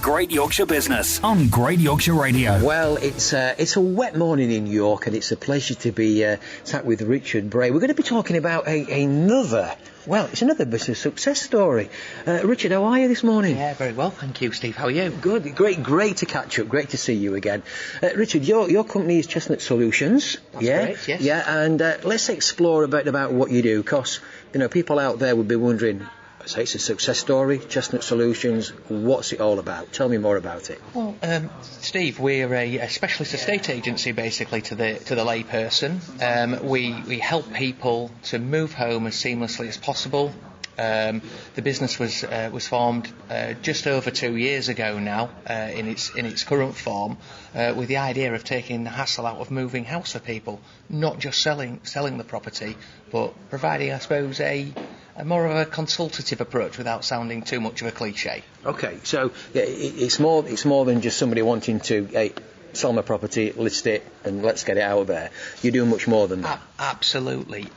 Great Yorkshire Business on Great Yorkshire Radio. Well, it's a wet morning in York, and it's a pleasure to be sat with Richard Bray. We're going to be talking about another business success story. Richard, how are you this morning? Yeah, very well, thank you, Steve. How are you? Good, great to catch up. Great to see you again. Richard, your company is Chestnut Solutions. That's correct, yes. Yeah, and let's explore a bit about what you do, because people out there would be wondering. So it's a success story, Chestnut Solutions. What's it all about? Tell me more about it. Well, Steve, we're a specialist estate agency, basically, to the layperson. We help people to move home as seamlessly as possible. The business was formed just over 2 years ago now, in its current form, with the idea of taking the hassle out of moving house for people, not just selling the property, but providing, I suppose, a more of a consultative approach without sounding too much of a cliche. Okay, so it's more than just somebody wanting to sell my property, list it, and let's get it out there. You do much more than that. Absolutely,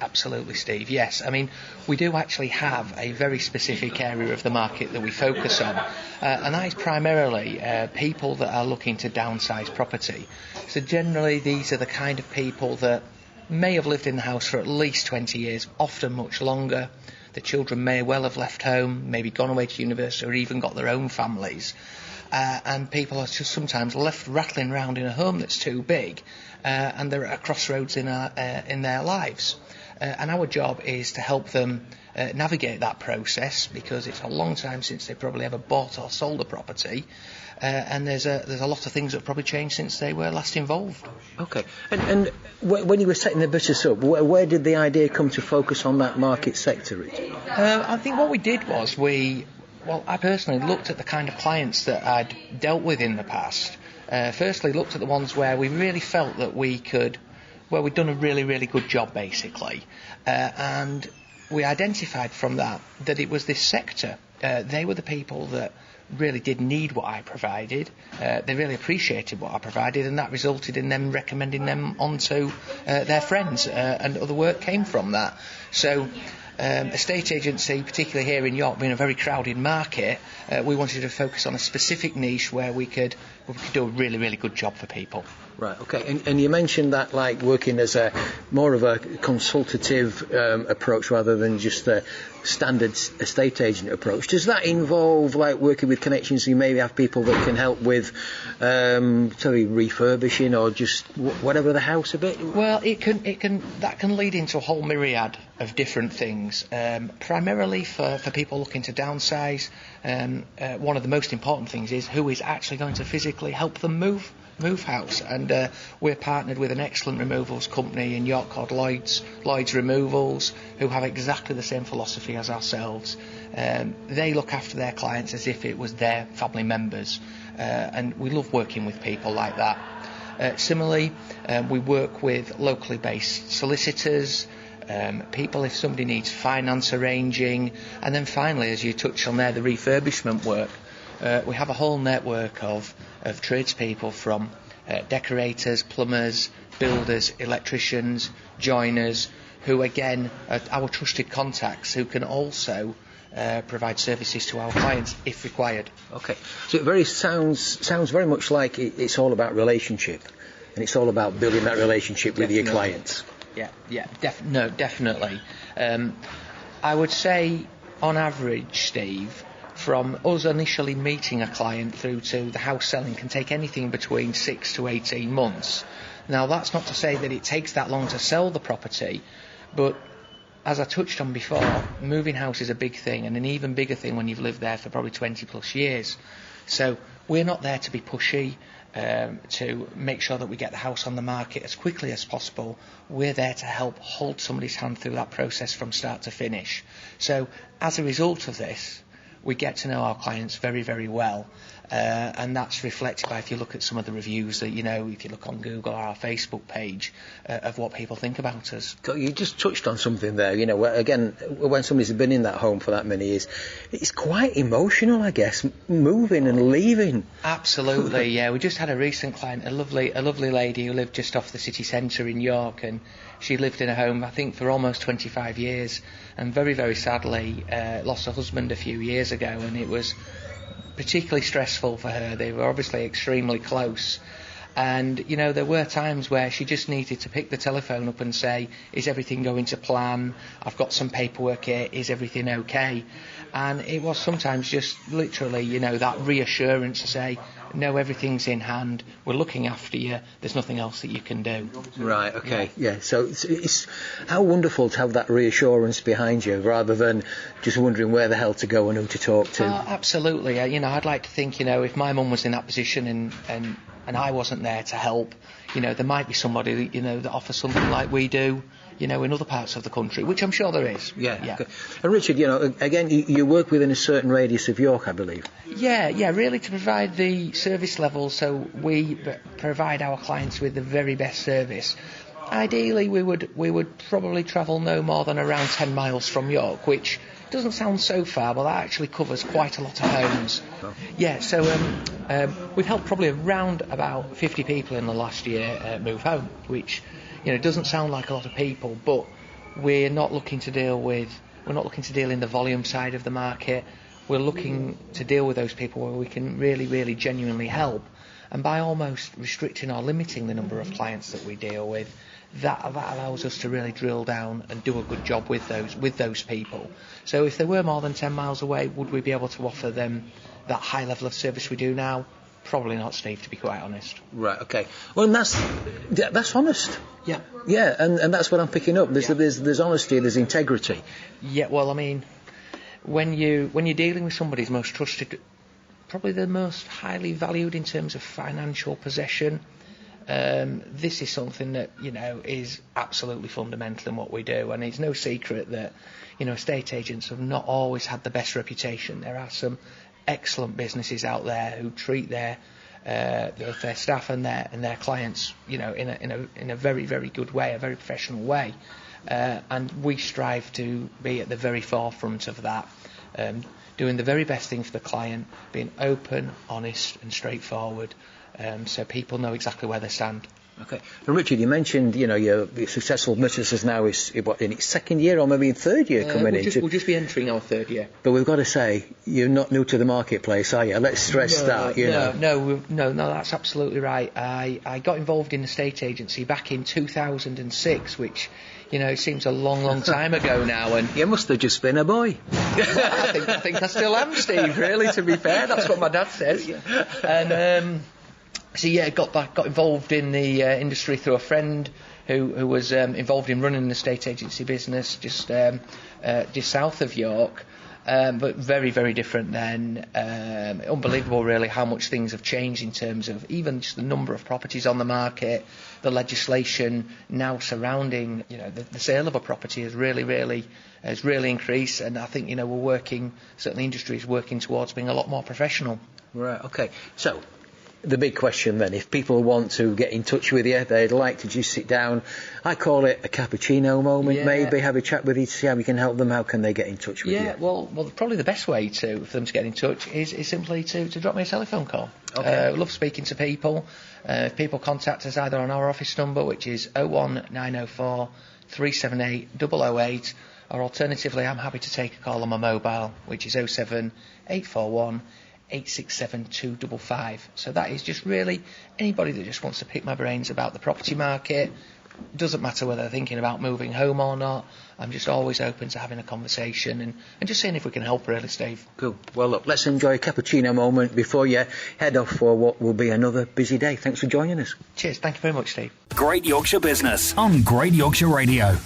Steve. Yes, I mean, we do actually have a very specific area of the market that we focus on, and that is primarily people that are looking to downsize property. So generally, these are the kind of people that may have lived in the house for at least 20 years, often much longer. The children may well have left home, maybe gone away to university, or even got their own families. And people are just sometimes left rattling around in a home that's too big, and they're at a crossroads in their lives. And our job is to help them navigate that process, because it's a long time since they probably ever bought or sold a property, and there's a lot of things that have probably changed since they were last involved. Okay, and when you were setting the business up, where did the idea come to focus on that market sector, Richard? I think what we did was I personally looked at the kind of clients that I'd dealt with in the past. Firstly, looked at the ones where we really felt that we'd done a really, really good job, basically. And we identified from that it was this sector. They were the people that really did need what I provided. They really appreciated what I provided, and that resulted in them recommending them onto their friends, and other work came from that. So estate agency, particularly here in York, being a very crowded market, we wanted to focus on a specific niche where we could do a really, really good job for people. Right, okay. And you mentioned that, like, working as more of a consultative approach rather than just a standard estate agent approach. Does that involve, like, working with connections? You maybe have people that can help with refurbishing or just whatever the house a bit? Well, that can lead into a whole myriad of different things. Primarily for people looking to downsize, one of the most important things is who is actually going to physically help them move house, and we're partnered with an excellent removals company in York called Lloyd's Removals, who have exactly the same philosophy as ourselves. They look after their clients as if it was their family members, and we love working with people like that. Similarly, we work with locally based solicitors, people if somebody needs finance arranging, and then finally, as you touched on there, the refurbishment work. We have a whole network of tradespeople, from decorators, plumbers, builders, electricians, joiners, who again are our trusted contacts, who can also provide services to our clients if required. Okay, so it sounds very much like it's all about relationship, and it's all about building that relationship with your clients. Yeah, definitely. I would say, on average, Steve, from us initially meeting a client through to the house selling can take anything between 6 to 18 months. Now, that's not to say that it takes that long to sell the property, but as I touched on before, moving house is a big thing, and an even bigger thing when you've lived there for probably 20 plus years. So we're not there to be pushy, to make sure that we get the house on the market as quickly as possible. We're there to help hold somebody's hand through that process from start to finish. So as a result of this, we get to know our clients very, very well, and that's reflected by, if you look at some of the reviews that, if you look on Google or our Facebook page, of what people think about us. You just touched on something there, again, when somebody's been in that home for that many years, it's quite emotional, I guess, moving and leaving. Absolutely, yeah. We just had a recent client, a lovely lady who lived just off the city centre in York, and she lived in a home, I think, for almost 25 years, and very, very sadly lost her husband a few years ago, and it was particularly stressful for her. They were obviously extremely close. And, you know, there were times where she just needed to pick the telephone up and say, is everything going to plan? I've got some paperwork here. Is everything okay? And it was sometimes just literally, you know, that reassurance to say, no, everything's in hand. We're looking after you. There's nothing else that you can do. Right, okay, yeah. So it's how wonderful to have that reassurance behind you rather than just wondering where the hell to go and who to talk to. Oh, absolutely. You know, I'd like to think, you know, if my mum was in that position and I wasn't there to help, you know, there might be somebody, you know, that offers something like we do, you know, in other parts of the country, which I'm sure there is. Yeah. Okay. And Richard, you know, again, you work within a certain radius of York, I believe. Yeah, really to provide the service level, so we provide our clients with the very best service. Ideally, we would probably travel no more than around 10 miles from York, which doesn't sound so far, but that actually covers quite a lot of homes. Oh. Yeah, so we've helped probably around about 50 people in the last year move home, which, you know, doesn't sound like a lot of people, but we're not looking to deal in the volume side of the market. We're looking to deal with those people where we can really, really genuinely help. And by almost restricting or limiting the number of clients that we deal with, that allows us to really drill down and do a good job with those people. So if they were more than 10 miles away, would we be able to offer them that high level of service we do now? Probably not, Steve, to be quite honest. Right, okay. Well, and that's honest. Yeah. Yeah, and that's what I'm picking up. There's honesty, there's integrity. Yeah, well, I mean, when you're dealing with somebody who's most trusted, probably the most highly valued in terms of financial possession, this is something that, you know, is absolutely fundamental in what we do. And it's no secret that, you know, estate agents have not always had the best reputation. There are some excellent businesses out there who treat their staff and their clients, you know, in a very, very good way, a very professional way, and we strive to be at the very forefront of that, doing the very best thing for the client, being open, honest, and straightforward, so people know exactly where they stand. Okay. And Richard, you mentioned, you know, your successful business now is in its second year or maybe third year coming into. We'll just be entering our third year. But we've got to say, you're not new to the marketplace, are you? Let's stress that. No, that's absolutely right. I got involved in the estate agency back in 2006, which, you know, it seems a long, long time ago now. And you must have just been a boy. Well, I think I still am, Steve. Really, to be fair, that's what my dad says. And so yeah, got involved in the industry through a friend who was involved in running an estate agency business just south of York, but very, very different then. Unbelievable, really, how much things have changed in terms of even just the number of properties on the market, the legislation now surrounding, you know, the sale of a property has really increased, and I think, you know, certainly the industry is working towards being a lot more professional. Right. Okay. So, the big question then, if people want to get in touch with you, they'd like to just sit down, I call it a cappuccino moment, maybe have a chat with you to see how we can help them. How can they get in touch with you? Yeah, well, probably the best way for them to get in touch is simply to drop me a telephone call. Okay. I love speaking to people. If people contact us either on our office number, which is 01904 378 008, or alternatively, I'm happy to take a call on my mobile, which is 07841 867 255. So that is just really anybody that just wants to pick my brains about the property market. Doesn't matter whether they're thinking about moving home or not. I'm just always open to having a conversation and just seeing if we can help, really, Steve. Cool. Well, look, let's enjoy a cappuccino moment before you head off for what will be another busy day. Thanks for joining us. Cheers. Thank you very much, Steve. Great Yorkshire Business on Great Yorkshire Radio.